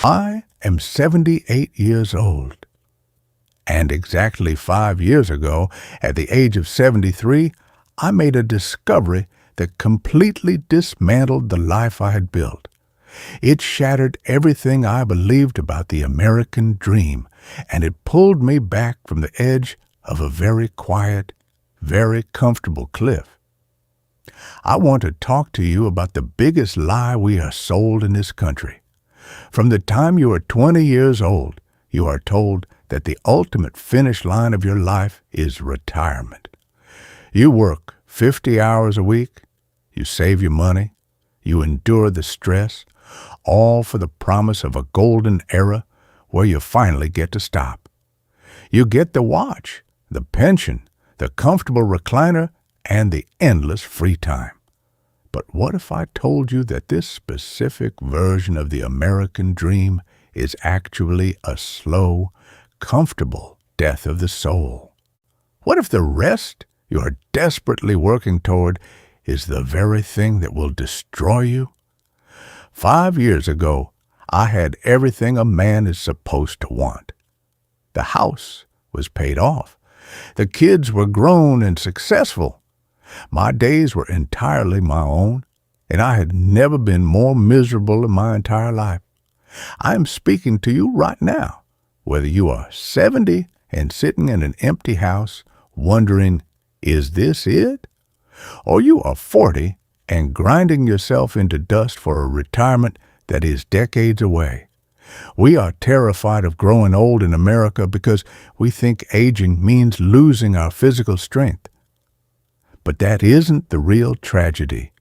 I am 78 years old, and exactly 5 years ago, at the age of 73, I made a discovery that completely dismantled the life I had built. It shattered everything I believed about the American dream, and it pulled me back from the edge of a very quiet, very comfortable cliff. I want to talk to you about the biggest lie we are sold in this country. From the time you are 20 years old, you are told that the ultimate finish line of your life is retirement. You work 50 hours a week, you save your money, you endure the stress, all for the promise of a golden era where you finally get to stop. You get the watch, the pension, the comfortable recliner, and the endless free time. But what if I told you that this specific version of the American dream is actually a slow, comfortable death of the soul? What if the rest you are desperately working toward is the very thing that will destroy you? 5 years ago, I had everything a man is supposed to want. The house was paid off. The kids were grown and successful. My days were entirely my own, and I had never been more miserable in my entire life. I am speaking to you right now, whether you are 70 and sitting in an empty house wondering, is this it? Or you are 40 and grinding yourself into dust for a retirement that is decades away. We are terrified of growing old in America because we think aging means losing our physical strength. But that isn't the real tragedy.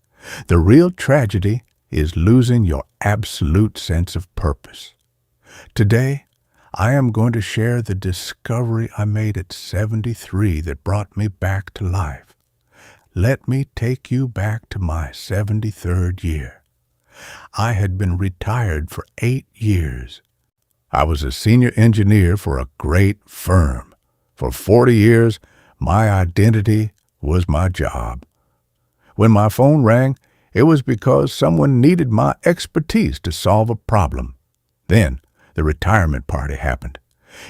The real tragedy is losing your absolute sense of purpose. Today, I am going to share the discovery I made at 73 that brought me back to life. Let me take you back to my 73rd year. I had been retired for 8 years. I was a senior engineer for a great firm. For 40 years, my identity was my job. When my phone rang, it was because someone needed my expertise to solve a problem. Then, the retirement party happened.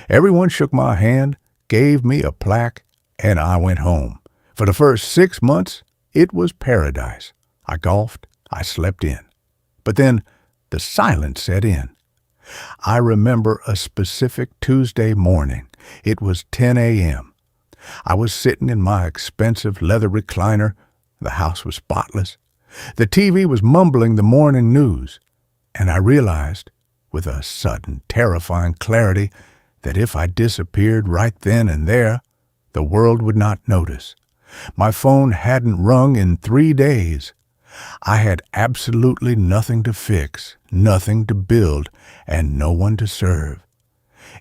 Everyone shook my hand, gave me a plaque, and I went home. For the first 6 months, it was paradise. I golfed, I slept in. But then, the silence set in. I remember a specific Tuesday morning. It was 10 a.m. I was sitting in my expensive leather recliner. The house was spotless. The TV was mumbling the morning news, and I realized, with a sudden, terrifying clarity, that if I disappeared right then and there, the world would not notice. My phone hadn't rung in 3 days. I had absolutely nothing to fix, nothing to build, and no one to serve.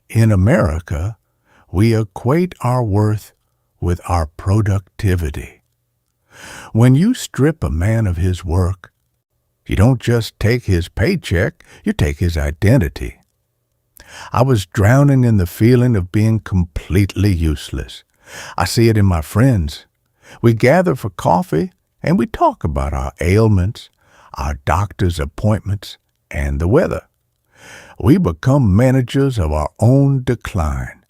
In America, we equate our worth with our productivity. When you strip a man of his work, you don't just take his paycheck, you take his identity. I was drowning in the feeling of being completely useless. I see it in my friends. We gather for coffee and we talk about our ailments, our doctor's appointments, and the weather. We become managers of our own decline.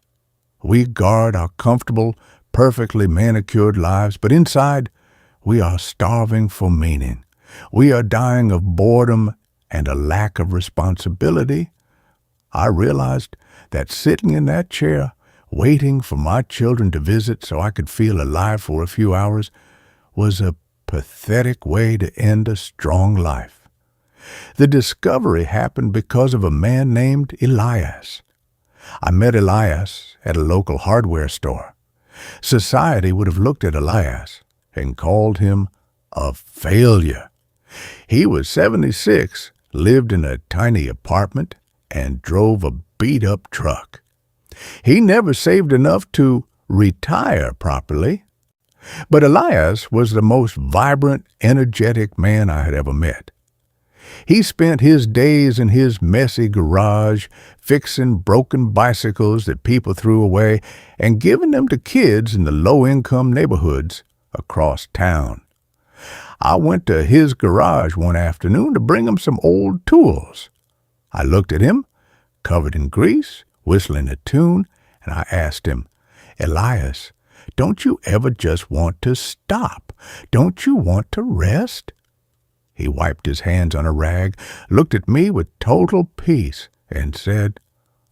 We guard our comfortable, perfectly manicured lives, but inside, we are starving for meaning. We are dying of boredom and a lack of responsibility. I realized that sitting in that chair, waiting for my children to visit so I could feel alive for a few hours, was a pathetic way to end a strong life. The discovery happened because of a man named Elias. I met Elias at a local hardware store. Society would have looked at Elias and called him a failure. He was 76, lived in a tiny apartment, and drove a beat-up truck. He never saved enough to retire properly. But Elias was the most vibrant, energetic man I had ever met. He spent his days in his messy garage fixing broken bicycles that people threw away and giving them to kids in the low-income neighborhoods across town. I went to his garage one afternoon to bring him some old tools. I looked at him, covered in grease, whistling a tune, and I asked him, "Elias, don't you ever just want to stop? Don't you want to rest?" He wiped his hands on a rag, looked at me with total peace, and said,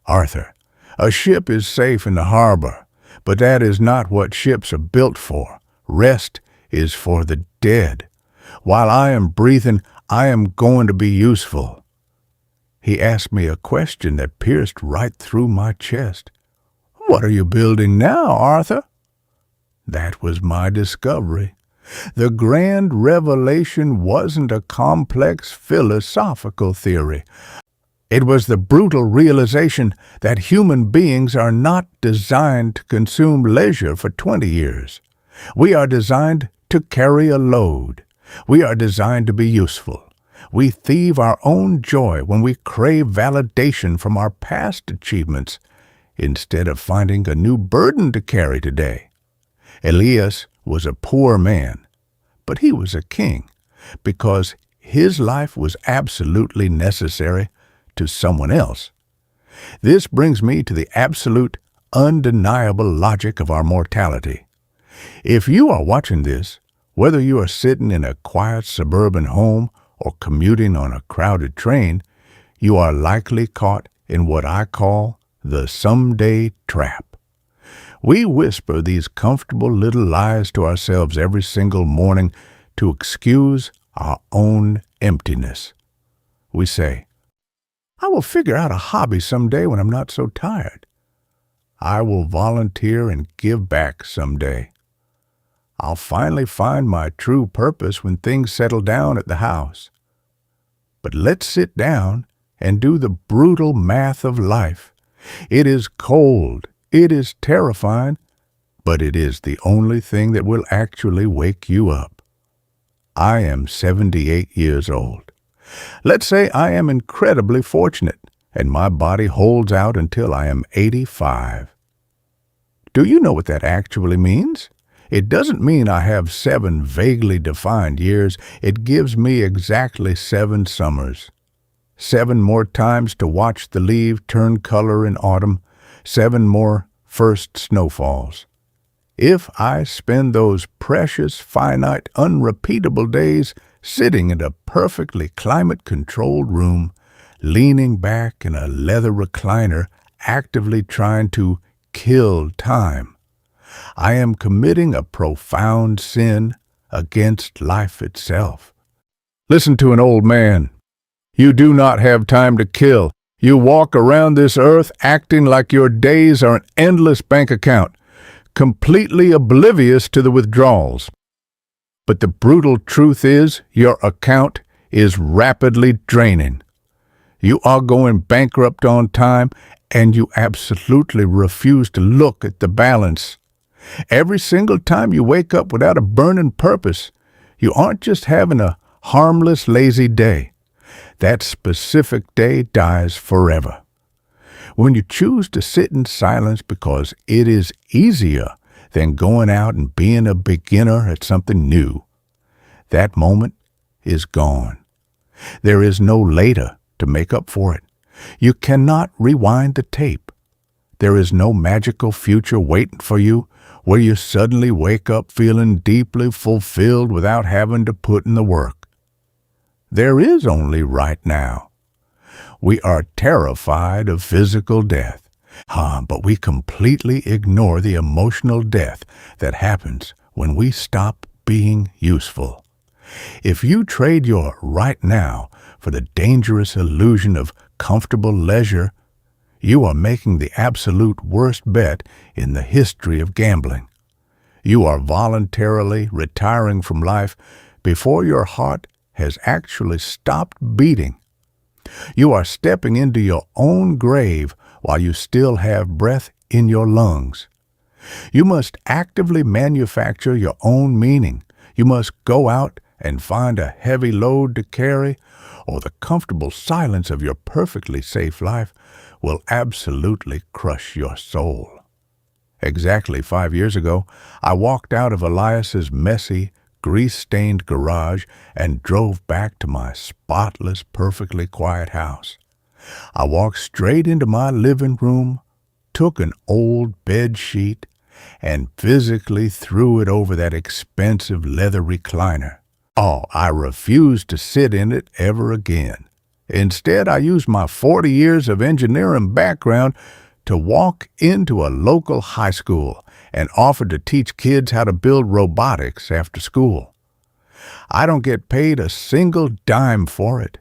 "Arthur, a ship is safe in the harbor, but that is not what ships are built for. Rest is for the dead. While I am breathing, I am going to be useful." He asked me a question that pierced right through my chest. "What are you building now, Arthur?" That was my discovery. The grand revelation wasn't a complex philosophical theory. It was the brutal realization that human beings are not designed to consume leisure for 20 years. We are designed to carry a load. We are designed to be useful. We thieve our own joy when we crave validation from our past achievements instead of finding a new burden to carry today. Elias was a poor man, but he was a king because his life was absolutely necessary to someone else. This brings me to the absolute, undeniable logic of our mortality. If you are watching this, whether you are sitting in a quiet suburban home or commuting on a crowded train, you are likely caught in what I call the someday trap. We whisper these comfortable little lies to ourselves every single morning to excuse our own emptiness. We say, "I will figure out a hobby someday when I'm not so tired. I will volunteer and give back someday. I'll finally find my true purpose when things settle down at the house." But let's sit down and do the brutal math of life. It is cold, it is terrifying, but it is the only thing that will actually wake you up. I am 78 years old. Let's say I am incredibly fortunate and my body holds out until I am 85. Do you know what that actually means? It doesn't mean I have 7 vaguely defined years. It gives me exactly 7 summers. 7 more times to watch the leaves turn color in autumn. 7 more first snowfalls. If I spend those precious, finite, unrepeatable days sitting in a perfectly climate-controlled room, leaning back in a leather recliner, actively trying to kill time, I am committing a profound sin against life itself. Listen to an old man. You do not have time to kill. You walk around this earth acting like your days are an endless bank account, completely oblivious to the withdrawals. But the brutal truth is, your account is rapidly draining. You are going bankrupt on time, and you absolutely refuse to look at the balance. Every single time you wake up without a burning purpose, you aren't just having a harmless, lazy day. That specific day dies forever. When you choose to sit in silence because it is easier than going out and being a beginner at something new, that moment is gone. There is no later to make up for it. You cannot rewind the tape. There is no magical future waiting for you where you suddenly wake up feeling deeply fulfilled without having to put in the work. There is only right now. We are terrified of physical death, but we completely ignore the emotional death that happens when we stop being useful. If you trade your right now for the dangerous illusion of comfortable leisure, you are making the absolute worst bet in the history of gambling. You are voluntarily retiring from life before your heart has actually stopped beating. You are stepping into your own grave while you still have breath in your lungs. You must actively manufacture your own meaning. You must go out and find a heavy load to carry, or the comfortable silence of your perfectly safe life will absolutely crush your soul. Exactly 5 years ago, I walked out of Elias's messy, grease-stained garage and drove back to my spotless, perfectly quiet house. I walked straight into my living room, took an old bed sheet, and physically threw it over that expensive leather recliner. Oh, I refused to sit in it ever again. Instead, I used my 40 years of engineering background to walk into a local high school and offer to teach kids how to build robotics after school. I don't get paid a single dime for it.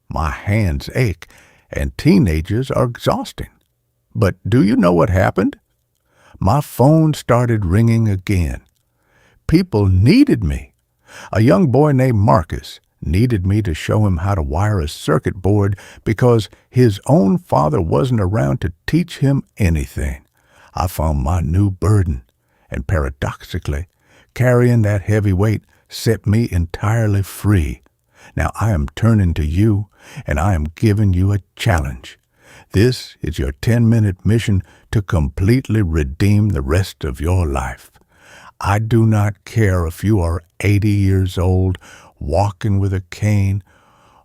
My hands ache, and teenagers are exhausting. But do you know what happened? My phone started ringing again. People needed me. A young boy named Marcus needed me to show him how to wire a circuit board because his own father wasn't around to teach him anything. I found my new burden, and paradoxically, carrying that heavy weight set me entirely free. Now I am turning to you, and I am giving you a challenge. This is your 10-minute mission to completely redeem the rest of your life. I do not care if you are 80 years old, walking with a cane,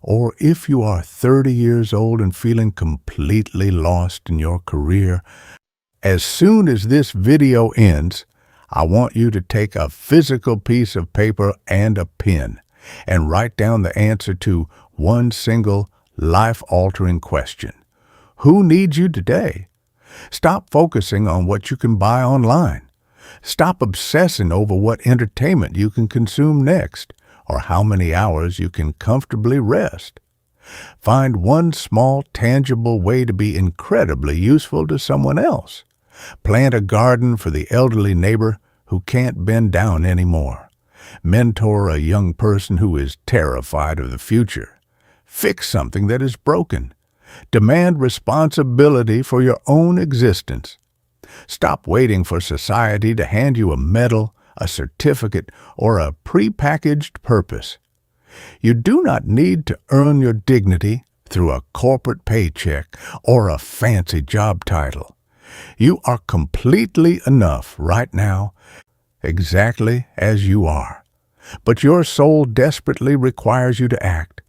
or if you are 30 years old and feeling completely lost in your career. As soon as this video ends, I want you to take a physical piece of paper and a pen and write down the answer to one single life-altering question. Who needs you today? Stop focusing on what you can buy online. Stop obsessing over what entertainment you can consume next or how many hours you can comfortably rest. Find one small, tangible way to be incredibly useful to someone else. Plant a garden for the elderly neighbor who can't bend down anymore. Mentor a young person who is terrified of the future. Fix something that is broken. Demand responsibility for your own existence. Stop waiting for society to hand you a medal, a certificate, or a prepackaged purpose. You do not need to earn your dignity through a corporate paycheck or a fancy job title. You are completely enough right now, exactly as you are. But your soul desperately requires you to act.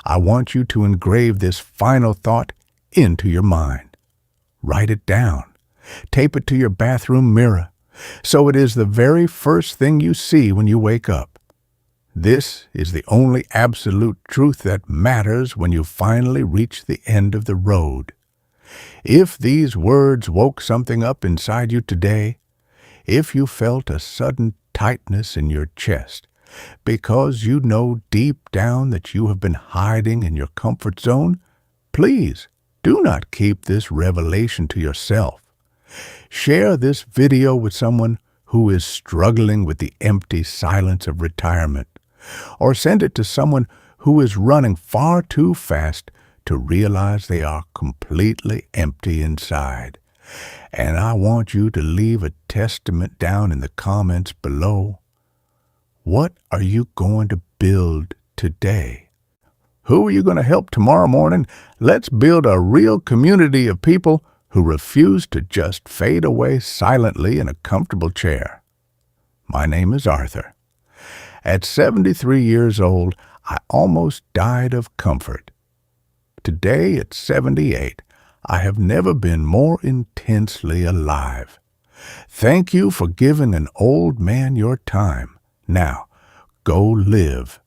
I want you to engrave this final thought into your mind. Write it down. Tape it to your bathroom mirror, so it is the very first thing you see when you wake up. This is the only absolute truth that matters when you finally reach the end of the road. If these words woke something up inside you today, if you felt a sudden tightness in your chest, because you know deep down that you have been hiding in your comfort zone, please do not keep this revelation to yourself. Share this video with someone who is struggling with the empty silence of retirement, or send it to someone who is running far too fast to realize they are completely empty inside. And I want you to leave a testament down in the comments below. What are you going to build today? Who are you going to help tomorrow morning? Let's build a real community of people who refuse to just fade away silently in a comfortable chair. My name is Arthur. At 73 years old, I almost died of comfort. Today, at 78, I have never been more intensely alive. Thank you for giving an old man your time. Now, go live.